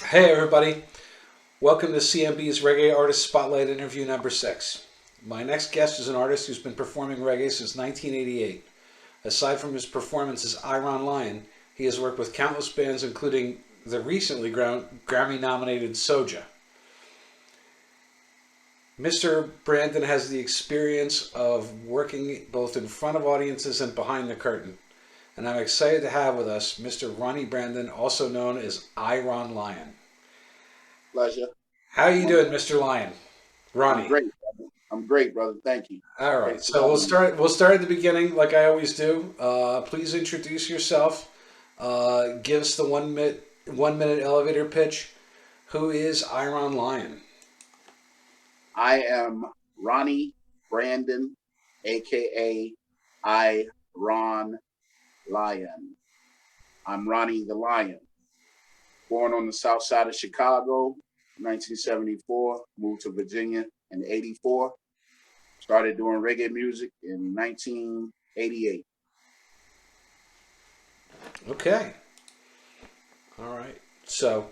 Hey everybody, welcome to CMB's Reggae Artist Spotlight interview number 6. My next guest is an artist who's been performing reggae since 1988. Aside from his performance as Iron Lion, he has worked with countless bands including the recently Grammy-nominated Soja. Mr. Brandon has the experience of working both in front of audiences and behind the curtain. And I'm excited to have with us Mr. Ronnie Brandon, also known as Iron Lion. Pleasure. How are you doing, Wonderful. Mr. Lion? I'm Ronnie. great. Brother. I'm great, brother. Thank you. All right, Thanks for so we'll having me. start. We'll start at the beginning, like I always do. Please introduce yourself. Give us the 1 minute elevator pitch. Who is Iron Lion? I am Ronnie Brandon, aka I Ron Lion. I'm Ronnie the Lion. Born on the south side of Chicago, 1974. Moved to Virginia in '84. Started doing reggae music in 1988. Okay. All right. So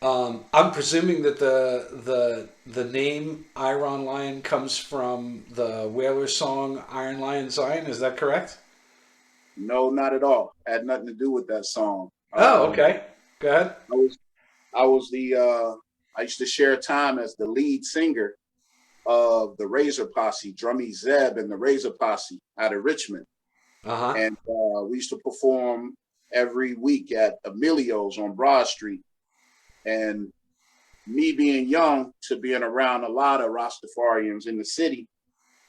I'm presuming that the name Iron Lion comes from the Whaler song "Iron Lion Zion." Is that correct? No, not at all. Had nothing to do with that song. Oh, okay. Go ahead. I was I was the I used to share time as the lead singer of the Razor Posse, Drummy Zeb and the Razor Posse out of Richmond. Uh huh. And we used to perform every week at Emilio's on Broad Street. And me being young to being around a lot of Rastafarians in the city,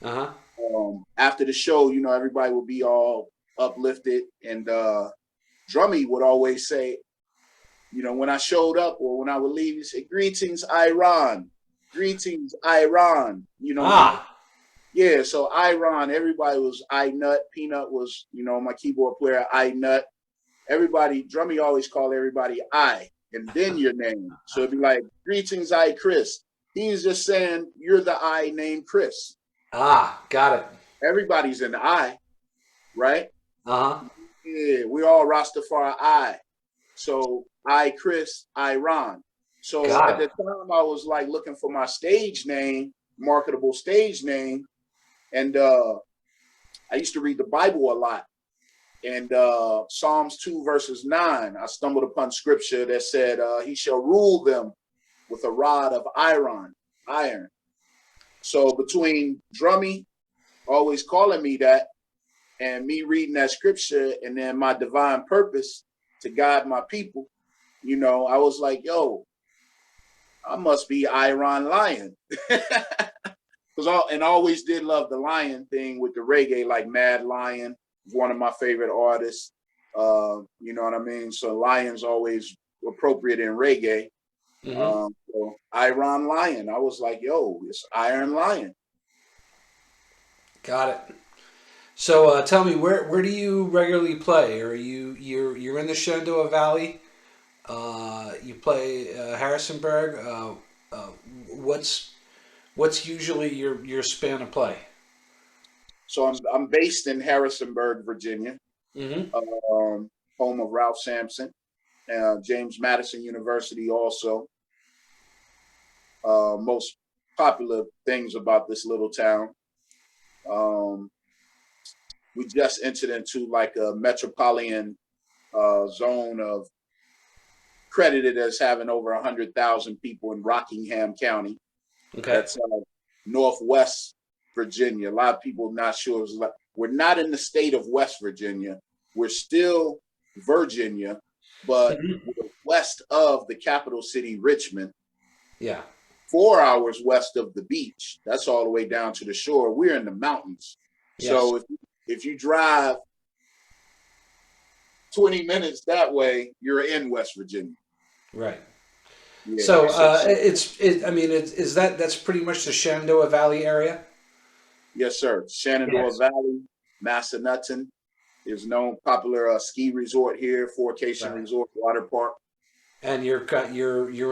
Uh huh. after the show, everybody would be all uplifted. And Drummy would always say, when I showed up or when I would leave, he said, "Greetings, Iran. Greetings, Iran." Ah. Yeah, so Iran, everybody was I Nut. Peanut was, my keyboard player, I Nut. Everybody, Drummy always called everybody I, and then your name. So it'd be like, "Greetings, I Chris." He's just saying, "You're the I named Chris." Ah. Got it. Everybody's in the I, right? Uh huh. Yeah, we all Rastafari I. So I Chris, Iran. So Got at the it. time I was like looking for my stage name, marketable stage name. And I used to read the Bible a lot. And Psalms 2 verses 9, I stumbled upon scripture that said, he shall rule them with a rod of iron. So between Drummy always calling me that and me reading that scripture and then my divine purpose to guide my people, I was like, yo, I must be Iron Lion. And I always did love the lion thing with the reggae, like Mad Lion, one of my favorite artists. You know what I mean? So Lion's always appropriate in reggae. Mm-hmm. So Iron Lion. I was like, yo, it's Iron Lion. Got it. So tell me, where do you regularly play? Are you're in the Shenandoah Valley? You play Harrisonburg. Uh, what's what's usually your span of play? So I'm based in Harrisonburg, Virginia, Mm-hmm. home of Ralph Sampson, James Madison University also. Most popular things about this little town. Um, we just entered into like a metropolitan zone of credited as having over 100,000 people in Rockingham County. Okay. That's Northwest Virginia. A lot of people not sure. Like, we're not in the state of West Virginia. We're still Virginia, but Mm-hmm. we're west of the capital city, Richmond, Yeah. 4 hours west of the beach. That's all the way down to the shore. We're in the mountains. Yes. So if you drive 20 minutes that way, you're in West Virginia. Right. Yeah. So So I mean, is that's pretty much the Shenandoah Valley area? yes, sir. Shenandoah Yes. Valley, Massanutten is known popular ski resort here, Forcation Right. Resort Water Park. And you're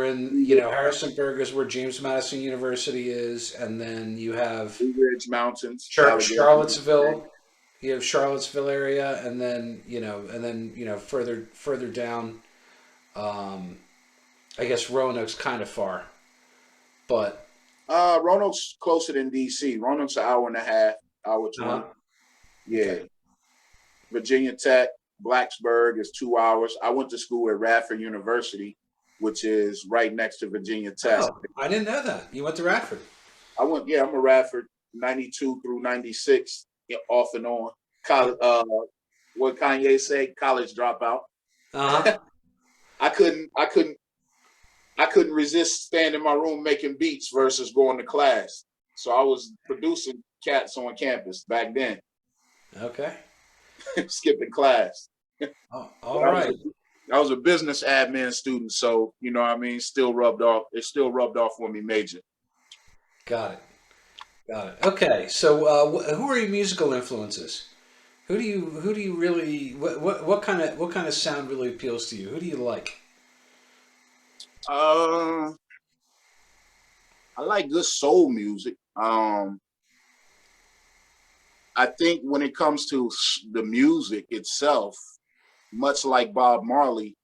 in Blue Harrisonburg is where James Madison University is, and then you have Ridge Mountains, Allegheny. Charlottesville. You have Charlottesville area, and then further down, um, I guess Roanoke's kind of far, but Roanoke's closer than DC. Roanoke's an hour and a half, hour 20. okay. Yeah. Virginia Tech, Blacksburg is 2 hours. I went to school at Radford University, which is right next to Virginia Tech. Oh, I didn't know that. You went to Radford. I'm a Radford 92 through 96, off and on. Oh, College, what Kanye say, college dropout. uh-huh. I couldn't I couldn't I couldn't resist staying in my room making beats versus going to class. So I was producing cats on campus back then, Okay. skipping class. Oh, But all right. I was a business admin student, so you know what I mean, still rubbed off. It still rubbed off when we major. Got it. Got it. Okay. So, who are your musical influences? Who do you really what kind of sound really appeals to you? Who do you like? Uh I like good soul music. I think when it comes to the music itself, much like Bob Marley,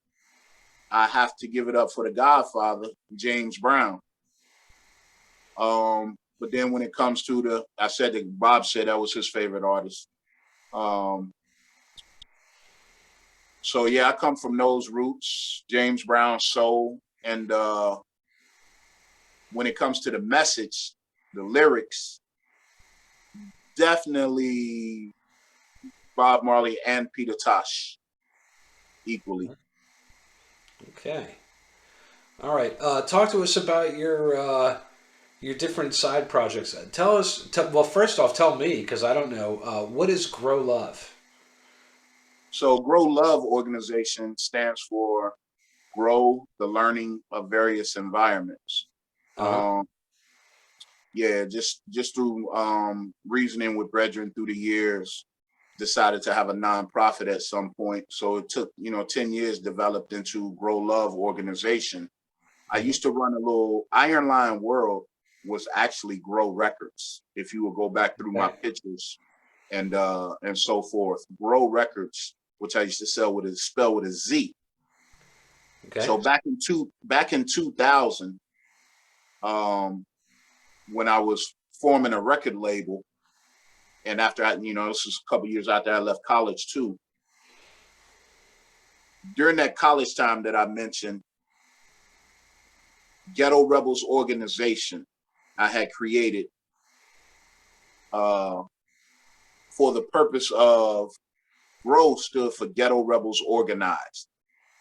I have to give it up for the Godfather, James Brown. But then when it comes to I said that Bob said that was his favorite artist. Um, so yeah, I come from those roots, James Brown, soul, and when it comes to the message, the lyrics, definitely Bob Marley and Peter Tosh equally. Okay. All right. Talk to us about your different side projects. Tell us. Well, first off, tell me because I don't know. What is Grow Love? So Grow Love organization stands for Grow the Learning of Various Environments. Uh huh. Um, yeah, just through reasoning with brethren through the years, decided to have a nonprofit at some point. So it took 10 years, developed into Grow Love organization. I Hmm. used to run a little Iron Line World was actually Grow Records. If you will go back through my Okay. pictures and so forth, Grow Records, which I used to sell with a spell with a Z. Okay. So back in 2000, um, when I was forming a record label, and after this was a couple years after I left college too. During that college time that I mentioned, Ghetto Rebels organization I had created uh, for the purpose of GROW stood for Ghetto Rebels Organized.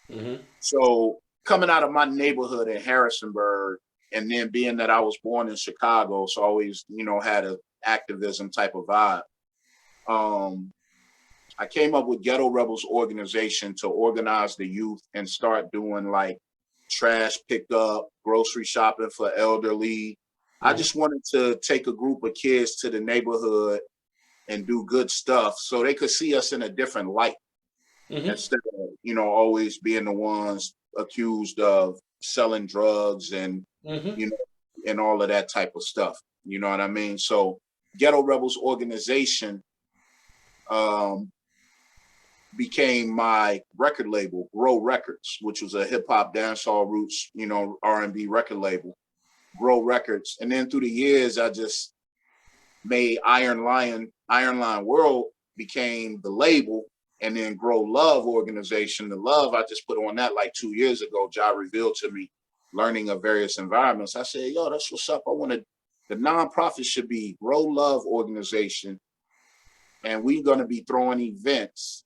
Hmm. So coming out of my neighborhood in Harrisonburg, and then being that I was born in Chicago, so I always had a activism type of vibe. Um, I came up with Ghetto Rebels organization to organize the youth and start doing like trash pickup, grocery shopping for elderly. I Hmm. just wanted to take a group of kids to the neighborhood and do good stuff so they could see us in a different light Hmm. instead of, always being the ones accused of selling drugs and, Hmm. you know, and all of that type of stuff. You know what I mean? So Ghetto Rebels organization um, became my record label, Grow Records, which was a hip hop dancehall roots, R&B record label, Grow Records. And then through the years, I just made Iron Line World became the label, and then Grow Love organization. The love I just put on that like 2 years ago. Ja revealed to me, learning of various environments. I said, yo, that's what's up. I wanted the nonprofit should be Grow Love organization, and we're gonna be throwing events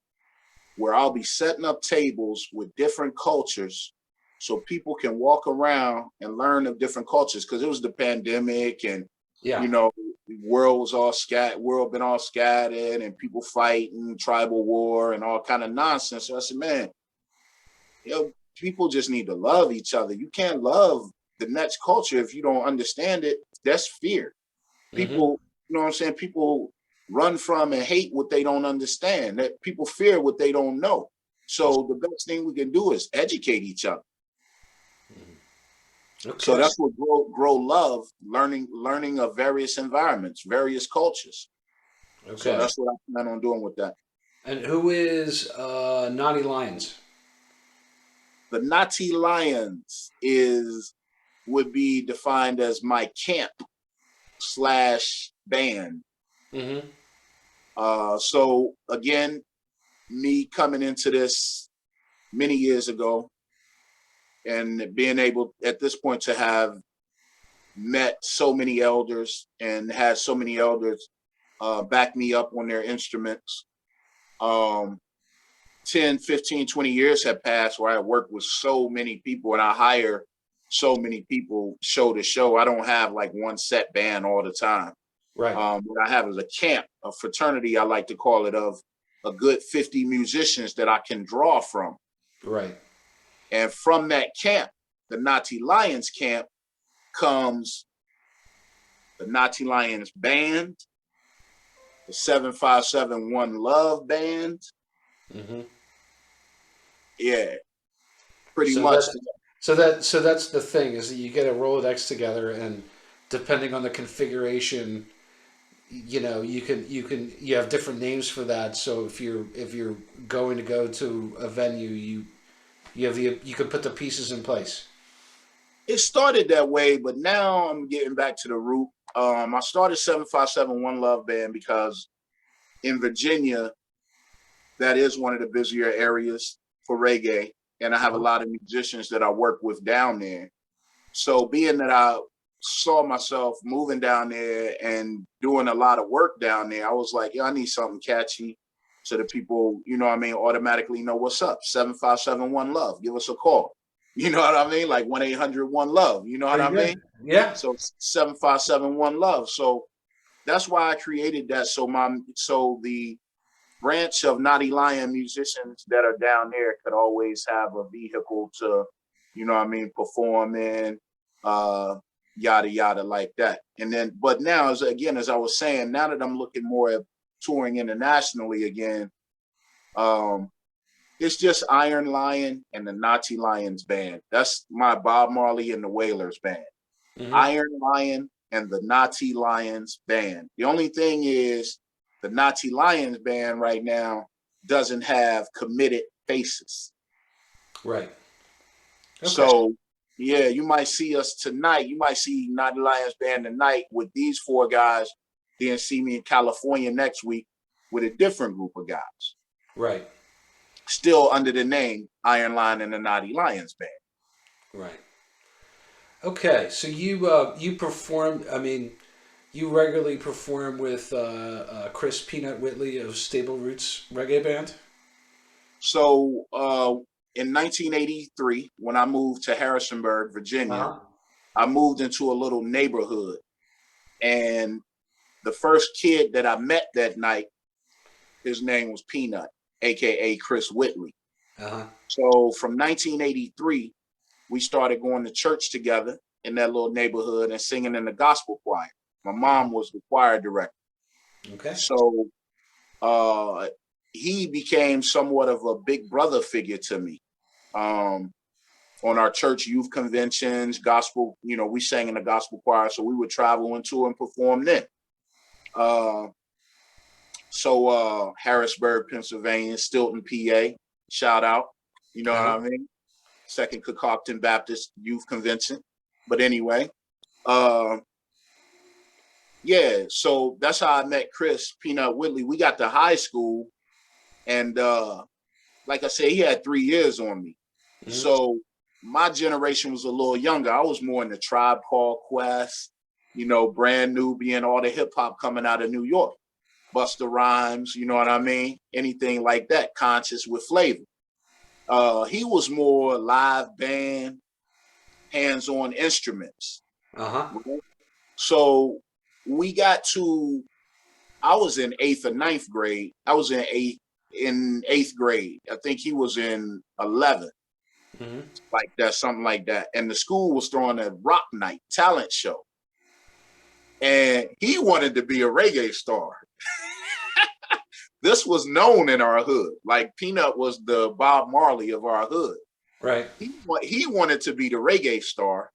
where I'll be setting up tables with different cultures so people can walk around and learn of different cultures because it was the pandemic and Yeah. you know the world was all world been all scattered and people fighting tribal war and all kind of nonsense. So I said, man, people just need to love each other. You can't love the next culture if you don't understand it. That's fear. Hmm. People, you know what I'm saying? People run from and hate what they don't understand. That people fear what they don't know. So the best thing we can do is educate each other. So Okay. that's what grow love, learning of various environments, various cultures. So Okay. that's what I plan on doing with that. And who is Naughty Lions? the Natty Lions would be defined as my camp / band. Mm-hmm. So again, me coming into this many years ago and being able at this point to have met so many elders and had so many elders back me up on their instruments. 10, 15, 20 years have passed where I worked with so many people and I hire so many people show to show. I don't have like one set band all the time. Right. What I have is a camp, a fraternity, I like to call it, of a good 50 musicians that I can draw from. Right. And from that camp, the Natty Lions camp, comes the Natty Lions band, the 7571 Love band. Mm-hmm. Yeah, pretty So much. that's the thing, is that you get a Rolodex together, and depending on the configuration, you have different names for that. So if you're going to go to a venue, you can put the pieces in place. It started that way, but now I'm getting back to the root. I started 7571 Love band because in Virginia, that is one of the busier areas for reggae. And I have a lot of musicians that I work with down there. So being that I saw myself moving down there and doing a lot of work down there, I was like, I need something catchy so that people, automatically know what's up. 7571 Love, give us a call. You know what I mean? Like 1-800-1-LOVE. You know what I mean? Yeah. So 7571 Love. So that's why I created that. So the branch of Natty Lion musicians that are down there could always have a vehicle to, perform in, yada yada like that. And then, but now, as I was saying, now that I'm looking more at touring internationally again, it's just Iron Lion and the Natty Lions band. That's my Bob Marley and the Wailers band. Mm-hmm. Iron Lion and the Natty Lions band. The only thing is the Natty Lions band right now doesn't have committed faces. Right. Okay. So, yeah, you might see us tonight. You might see Natty Lions band tonight with these 4 guys. Then see me in California next week with a different group of guys. Right. Still under the name Iron Lion and the Natty Lions band. Right. Okay, so you perform. I mean, you regularly perform with Chris Peanut Whitley of Stable Roots Reggae Band. So in 1983, when I moved to Harrisonburg, Virginia, I moved into a little neighborhood, and the first kid that I met that night, his name was Peanut, aka Chris Whitley. So from 1983, we started going to church together in that little neighborhood and singing in the gospel choir. My mom was the choir director. Okay. So he became somewhat of a big brother figure to me. On our church youth conventions, gospel, we sang in the gospel choir, so we would travel into and perform then. So Harrisonburg, Pennsylvania, Stilton, PA, shout out. You know what I mean? Second Concocton Baptist Youth Convention. But anyway, yeah, so that's how I met Chris Peanut Whitley. We got to high school, and like I said, he had 3 years on me. Mm-hmm. So my generation was a little younger. I was more in the Tribe Called Quest, Brand Nubian, all the hip hop coming out of New York. Busta Rhymes, you know what I mean? Anything like that, Conscious with flavor. He was more live band, hands-on instruments. Right? So we got to, I was in 8th or 9th grade. I was in 8th grade. I think he was in 11th. Mm-hmm. Like that, something like that. And the school was throwing a rock night talent show. And he wanted to be a reggae star. This was known in our hood. Like Peanut was the Bob Marley of our hood. Right. He wanted to be the reggae star.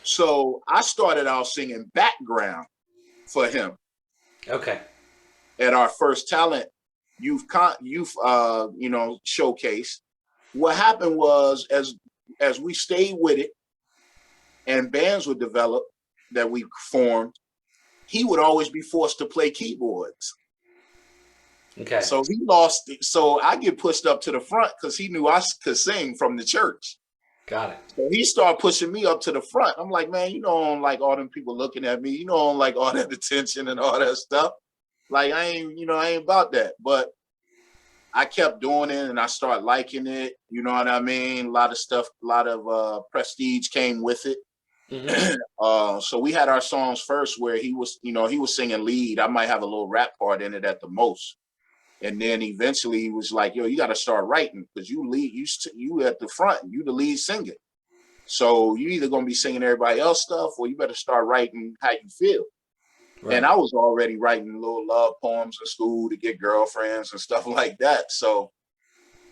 So I started out singing background for him. Okay. At our first talent youth showcase. What happened was, as as we stayed with it and bands would develop that we formed, he would always be forced to play keyboards. Okay. So he lost it. So I get pushed up to the front because he knew I could sing from the church. Got it. So he started pushing me up to the front. I'm like, man, you know, I don't like all them people looking at me. You know, I don't like all that attention and all that stuff. Like, I ain't about that. But I kept doing it and I started liking it. You know what I mean? A lot of stuff, a lot of prestige came with it. Mm-hmm. So we had our songs first where he was singing lead. I might have a little rap part in it at the most. And then eventually he was like, yo, you got to start writing because you lead, you at the front, you the lead singer. So you either going to be singing everybody else stuff or you better start writing how you feel. Right. And I was already writing little love poems in school to get girlfriends and stuff like that. So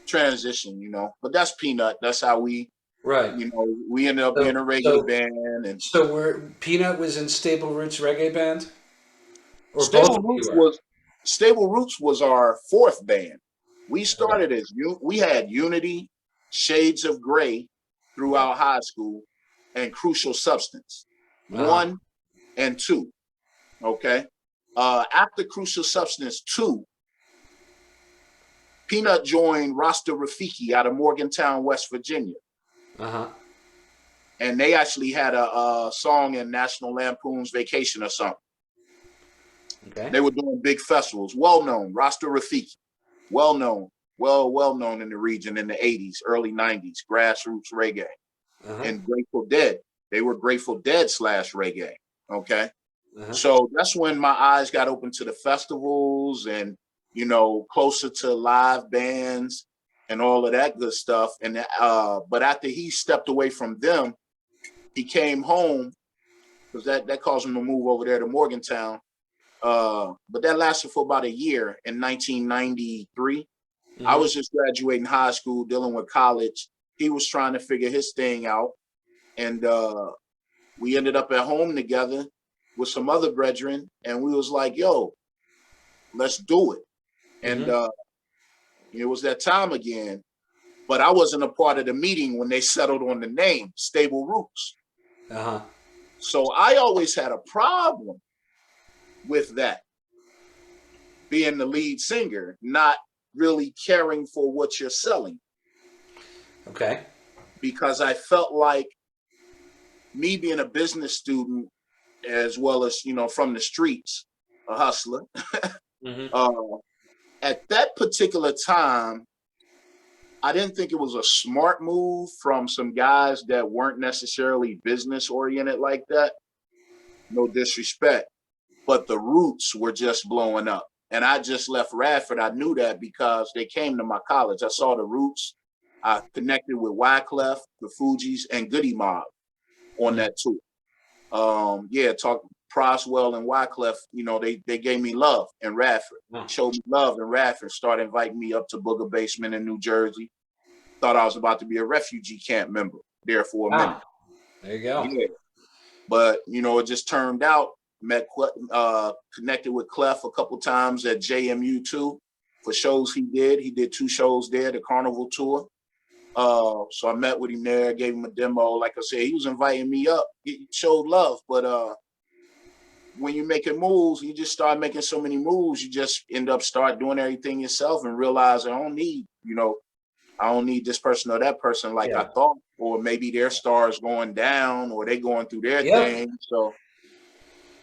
transition, you know, but that's Peanut. That's how we, right. You know, we ended up being a reggae band. And so Peanut was in Stable Roots Reggae Band? Or Stable Roots was our fourth band. We started as we had Unity, Shades of Gray throughout high school, and Crucial Substance 1 and 2. Okay. After Crucial Substance 2, Peanut joined Rastafarianism out of Morgantown, West Virginia. And they actually had a song in National Lampoon's Vacation or something. Okay. They were doing big festivals, well known, Rastafarianism, well known in the region in the 80s, early 90s, grassroots reggae. And Grateful Dead. They were Grateful Dead / reggae. Okay. So that's when my eyes got open to the festivals and, you know, closer to live bands and all of that good stuff. And but after he stepped away from them, he came home because that caused him to move over there to Morgantown. But that lasted for about a year in 1993. I was just graduating high school, dealing with college. He was trying to figure his thing out. And we ended up at home together with some other brethren. And we was like, yo, let's do it. And it was that time again. But I wasn't a part of the meeting when they settled on the name, Stable Roots. So I always had a problem with that, being the lead singer, not really caring for what you're selling. Okay. Because I felt like me being a business student, as well as, you know, from the streets, a hustler, at that particular time, I didn't think it was a smart move from some guys that weren't necessarily business oriented like that. No disrespect. But the Roots were just blowing up. And I just left Radford. I knew that because they came to my college. I saw the Roots. I connected with Wyclef, the Fugees, and Goody Mob on that tour. Talk Proswell and Wyclef, you know, they gave me love in Radford. Showed me love in Radford, started inviting me up to Booger Basement in New Jersey. Thought I was about to be a refugee camp member there for a minute. There you go. Yeah. But, you know, it just turned out. Connected with Clef a couple times at JMU too for shows he did. He did 2 shows there, the Carnival tour. So I met with him there, gave him a demo. Like I said, he was inviting me up. He showed love, but when you're making moves, you just start making so many moves, you just end up start doing everything yourself and realize I don't need this person or that person like I thought, or maybe their star is going down or they going through their thing. So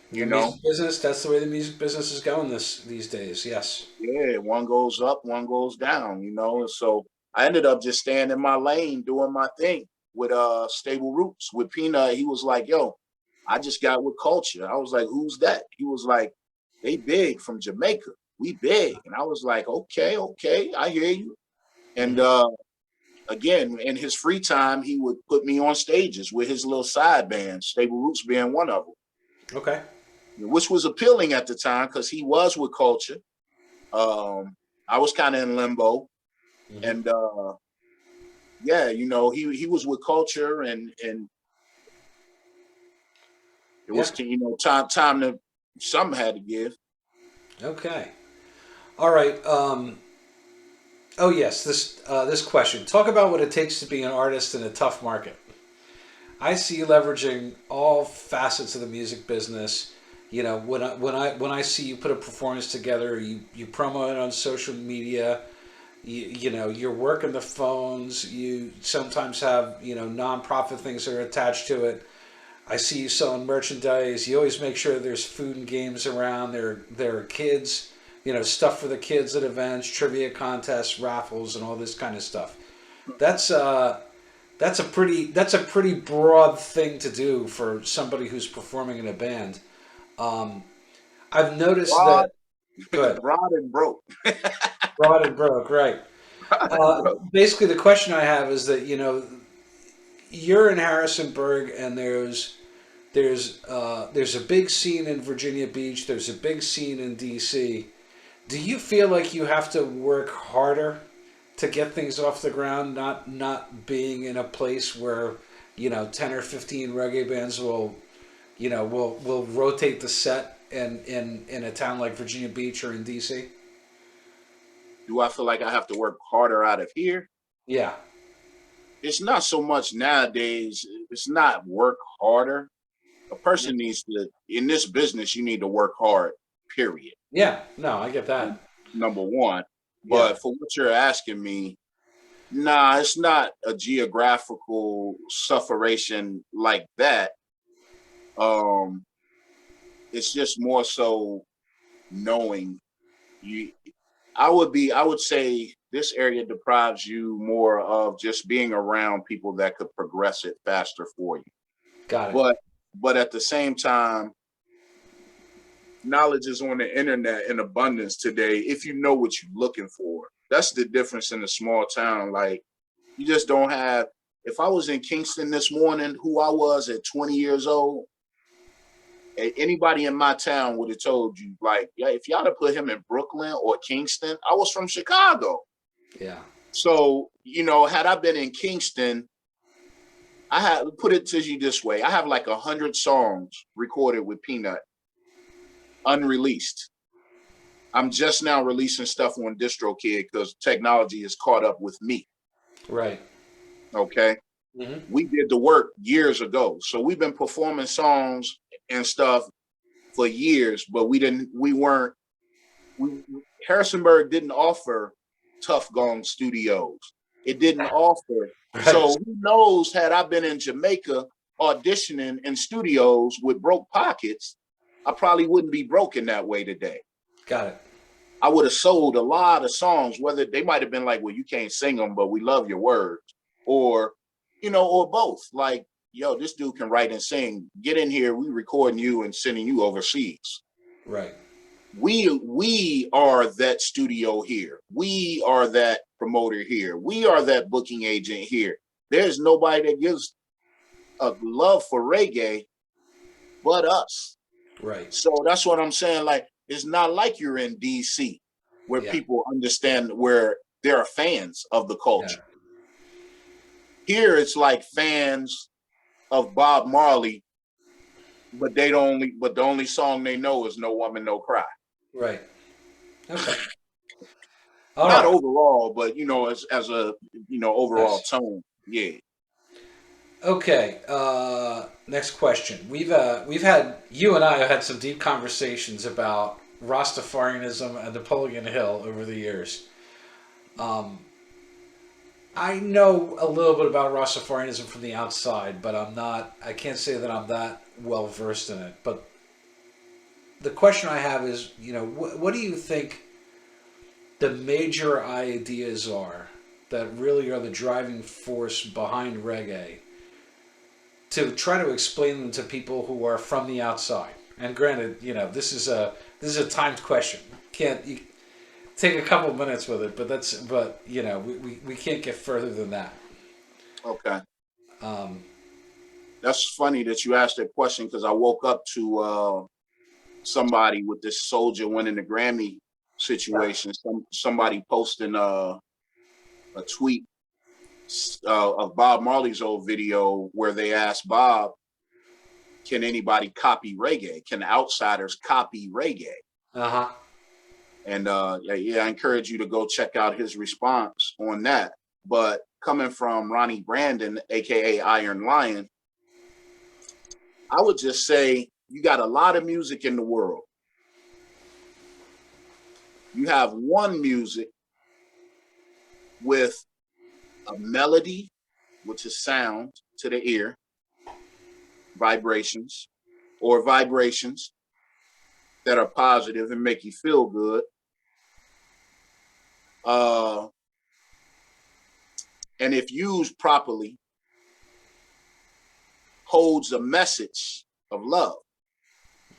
the music business, that's the way the music business is going these days. Yes. Yeah, one goes up, one goes down, you know. And so I ended up just staying in my lane, doing my thing with Stable Roots. With Peanut, he was like, yo, I just got with Culture. I was like, who's that? He was like, they big from Jamaica. We big. And I was like, okay, I hear you. And again, in his free time, he would put me on stages with his little side band, Stable Roots being one of them. Okay. Which was appealing at the time because he was with Culture. I was kind of in limbo. And you know, he was with Culture and it was, you know, time to something had to give. Okay. All right. Oh yes, this question. Talk about what it takes to be an artist in a tough market. I see you leveraging all facets of the music business. You know, when I see you put a performance together, you promote it on social media. You know, you're working the phones. You sometimes have, you know, nonprofit things that are attached to it. I see you selling merchandise. You always make sure there's food and games around. There are kids, you know, stuff for the kids at events, trivia contests, raffles, and all this kind of stuff. That's that's a pretty broad thing to do for somebody who's performing in a band. Um, I've noticed that. Broad, Go ahead. broad and broke. Broad and broke, right? Broad and broke. Basically, the question I have is that, you know, you're in Harrisonburg, and there's a big scene in Virginia Beach. There's a big scene in D.C. Do you feel like you have to work harder to get things off the ground? Not being in a place where, you know, 10 or 15 reggae bands will rotate the set in a town like Virginia Beach or in D.C. Do I feel like I have to work harder out of here? Yeah, It's not so much nowadays. It's not work harder. A person needs to, in this business, you need to work hard, period. yeah. No, I get that. Number one. Yeah, But for what you're asking me, nah, it's not a geographical sufferation like that. Um, it's just more so knowing you. I would say this area deprives you more of just being around people that could progress it faster for you. got it. But at the same time, knowledge is on the internet in abundance today if you know what you're looking for. That's the difference in a small town. Like, you just don't have, if I was in Kingston this morning, who I was at 20 years old, anybody in my town would have told you, like, yeah, if y'all had put him in Brooklyn or Kingston, I was from Chicago. Yeah, So, you know, had I been in Kingston, I had, put it to you this way, I have like 100 songs recorded with Peanut, unreleased. I'm just now releasing stuff on DistroKid because technology has caught up with me. right. Okay. Hmm. We did the work years ago. So we've been performing songs and stuff for years, but we weren't, we, Harrisonburg didn't offer Tough Gong Studios. It didn't offer. Right. So who knows, had I been in Jamaica auditioning in studios with broke pockets, I probably wouldn't be broken that way today. Got it. I would have sold a lot of songs, whether they might have been like, well, you can't sing them, but we love your words. Or, you know, or both. Like, yo, this dude can write and sing. Get in here, we recording you and sending you overseas. Right. We are that studio here. We are that promoter here. We are that booking agent here. There's nobody that gives a love for reggae but us. Right. So that's what I'm saying. Like, it's not like you're in DC where Yeah. people understand, where there are fans of the Yeah. culture. Here it's like fans of Bob Marley, but the only song they know is No Woman, No Cry. Right. Okay. All Not right. overall, but you know, as a, you know, overall Nice. tone. Yeah. Okay. Next question. We've had, you and I have had some deep conversations about Rastafarianism and Napoleon Hill over the years. Um, I know a little bit about Rastafarianism from the outside, but I'm not. I can't say that I'm that well versed in it. But the question I have is, you know, what do you think the major ideas are that really are the driving force behind reggae, to try to explain them to people who are from the outside? And granted, you know, this is a timed question. Can't you take a couple minutes with it? But you know, we can't get further than that. Okay. Um, That's funny that you asked that question, because I woke up to somebody with this soldier winning the Grammy situation. Somebody posting a tweet of Bob Marley's old video where they asked Bob, "Can anybody copy reggae? Can outsiders copy reggae?" uh huh. And yeah, I encourage you to go check out his response on that. But coming from Ronnie Brandon, aka Iron Lion, I would just say you got a lot of music in the world. You have one music with a melody, which is sound to the ear, vibrations, or vibrations that are positive and make you feel good. And if used properly, holds a message of love,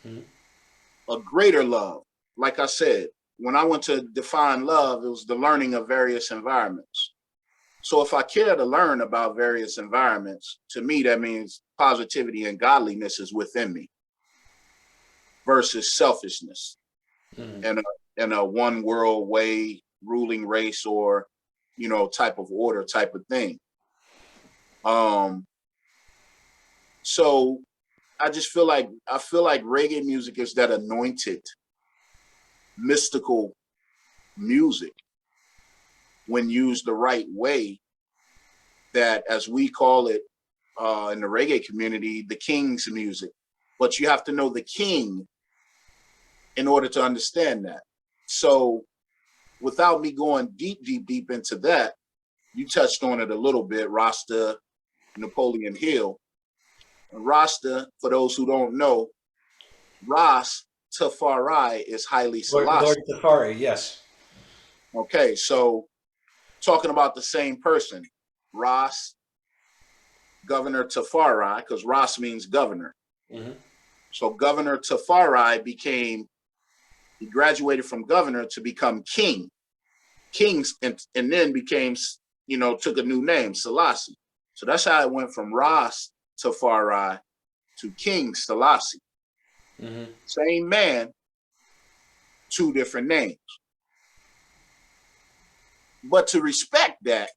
a greater love. Like I said, when I went to define love, it was the learning of various environments. So if I care to learn about various environments, to me, that means positivity and godliness is within me versus selfishness and a one world way ruling race or, you know, type of order type of thing. So I just feel like reggae music is that anointed, mystical music when used the right way, that, as we call it in the reggae community, the king's music. But you have to know the king in order to understand that. So without me going deep into that, you touched on it a little bit, Rasta, Napoleon Hill. And Rasta, for those who don't know, Rastafari is Haile Selassie. Lord Tafari, yes. Okay, so talking about the same person, Ras, Governor Tafari, because Ras means governor. So Governor Tafari he graduated from governor to become king. Kings, and then became, you know, took a new name, Selassie. So that's how it went from Ras Tafari to King Selassie. Same man, two different names. But to respect that,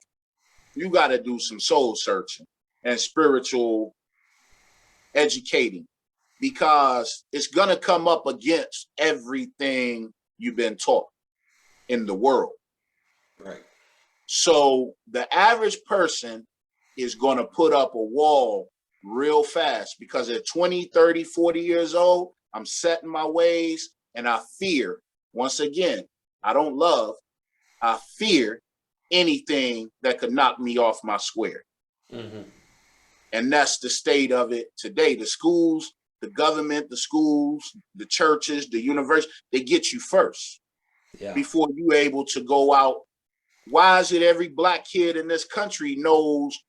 you got to do some soul searching and spiritual educating, because it's going to come up against everything you've been taught in the world. Right. So the average person is going to put up a wall real fast, because at 20, 30, 40 years old, I'm set in my ways, and I fear, once again, I don't love, I fear anything that could knock me off my square. And that's the state of it today. The schools, the government, the schools, the churches, the university, they get you first before you're able to go out. Why is it every black kid in this country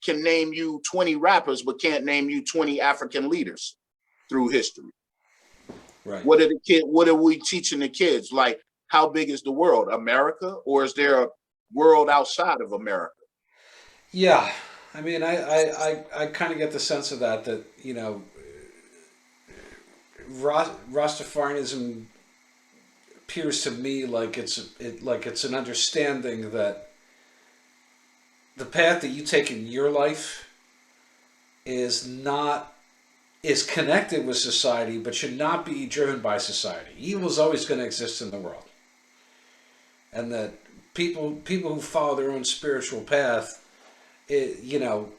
can name you 20 rappers, but can't name you 20 African leaders through history? Right. What are we teaching the kids? Like, how big is the world? America? Or is there a world outside of America? Yeah. I mean, I kind of get the sense of that, you know, Rastafarianism appears to me like it's an understanding that the path that you take in your life is connected with society, but should not be driven by society. Evil is always going to exist in the world, and that people who follow their own spiritual path, you know,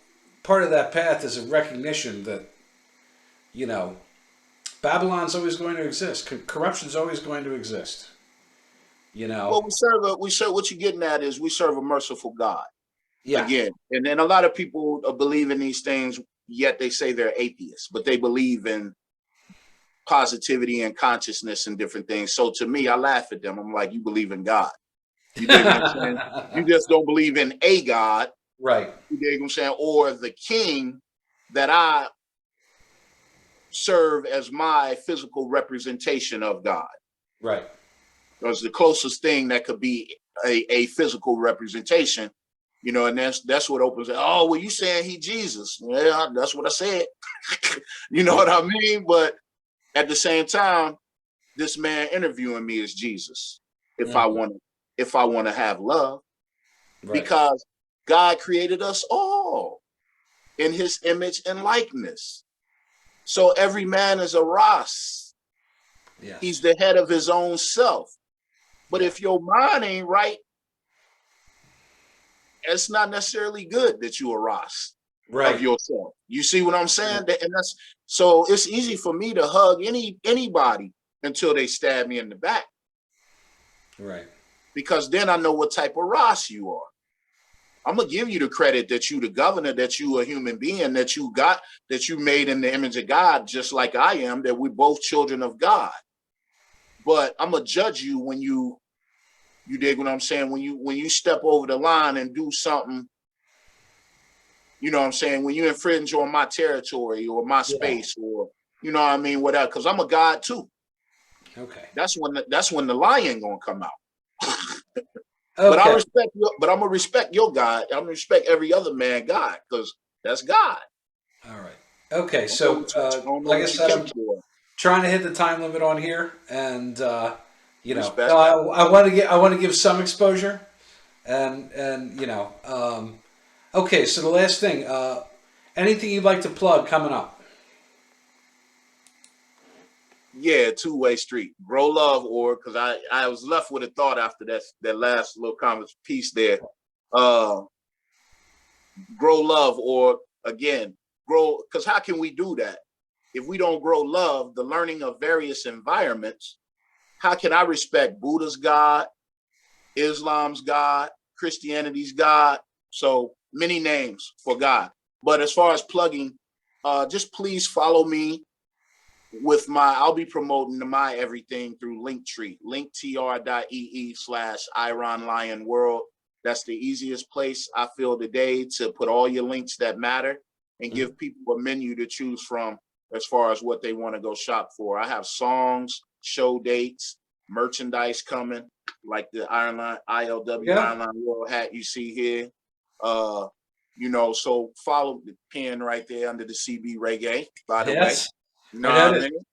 part of that path is a recognition that, you know, Babylon's always going to exist. Corruption's always going to exist. You know. Well, we serve. What you're getting at is we serve a merciful God. Yeah. Again, and then a lot of people believe in these things, yet they say they're atheists, but they believe in positivity and consciousness and different things. So to me, I laugh at them. I'm like, you believe in God. You dig what I'm saying? You just don't believe in a God. Right. You dig what I'm saying? Or the king that I serve as my physical representation of God. Right. Because the closest thing that could be a physical representation, you know, and that's what opens it. Oh, well, you saying he Jesus? Yeah, that's what I said. You know what I mean? But at the same time, this man interviewing me is Jesus. If I want to have love, because God created us all in his image and likeness. So every man is a Ras. Yes. He's the head of his own self. But if your mind ain't right, it's not necessarily good that you are Ross of yourself. You see what I'm saying? And that's so it's easy for me to hug anybody until they stab me in the back. Right. Because then I know what type of Ross you are. I'm gonna give you the credit that you the governor, that you a human being, that you made in the image of God, just like I am, that we're both children of God. But I'm gonna judge you when you dig what I'm saying? When you step over the line and do something, you know what I'm saying? When you infringe on my territory or my space, or you know what I mean, whatever. Because I'm a God too. Okay. That's when the lion gonna come out. Okay. But I respect but I'm gonna respect your God. I'm gonna respect every other man God, because that's God. All right. Okay. So like I said, I'm trying to hit the time limit on here, and you know, I want to give some exposure, and you know, okay. So the last thing, anything you'd like to plug coming up? Yeah, two-way street. Grow love, or because I was left with a thought after that last little comment piece there. Grow love, or again, grow, because how can we do that if we don't grow love, the learning of various environments? How can I respect Buddha's God, Islam's God, Christianity's God? So many names for God. But as far as plugging, just please follow me with I'll be promoting my everything through Linktree, linktr.ee/IronLionWorld. That's the easiest place I feel today to put all your links that matter and give people a menu to choose from as far as what they want to go shop for. I have songs, show dates, merchandise coming, like the ILW Iron Lion World hat you see here. You know, so follow the pin right there under the CB Reggae, by the way. You know what I mean?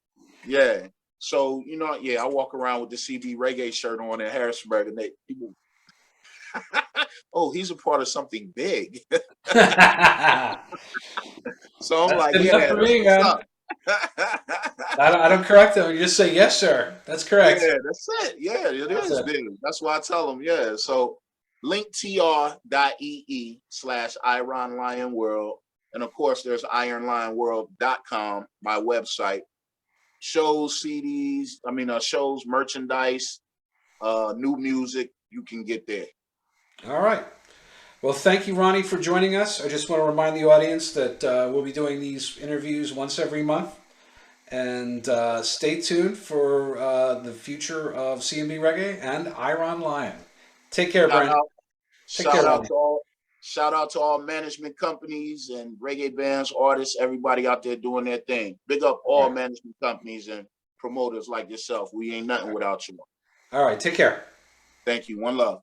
Yeah. So, you know, I walk around with the CB Reggae shirt on in Harrisonburg, and people, oh, he's a part of something big. So I'm like, enough for me, man. I don't correct them. You just say, yes, sir. That's correct. Yeah, that's it. Yeah, it is big. That's why I tell them, yeah. So linktr.ee/IronLionWorld. And of course, there's ironlionworld.com, my website. Shows, CDs, shows, merchandise, new music, you can get there. All right. Well, thank you, Ronnie, for joining us. I just want to remind the audience that we'll be doing these interviews once every month. And stay tuned for the future of CMB Reggae and Iron Lion. Take care, Brandon. Shout out to all management companies and reggae bands, artists, everybody out there doing their thing. Big up all management companies and promoters like yourself. We ain't nothing without you. All right. Take care. Thank you. One love.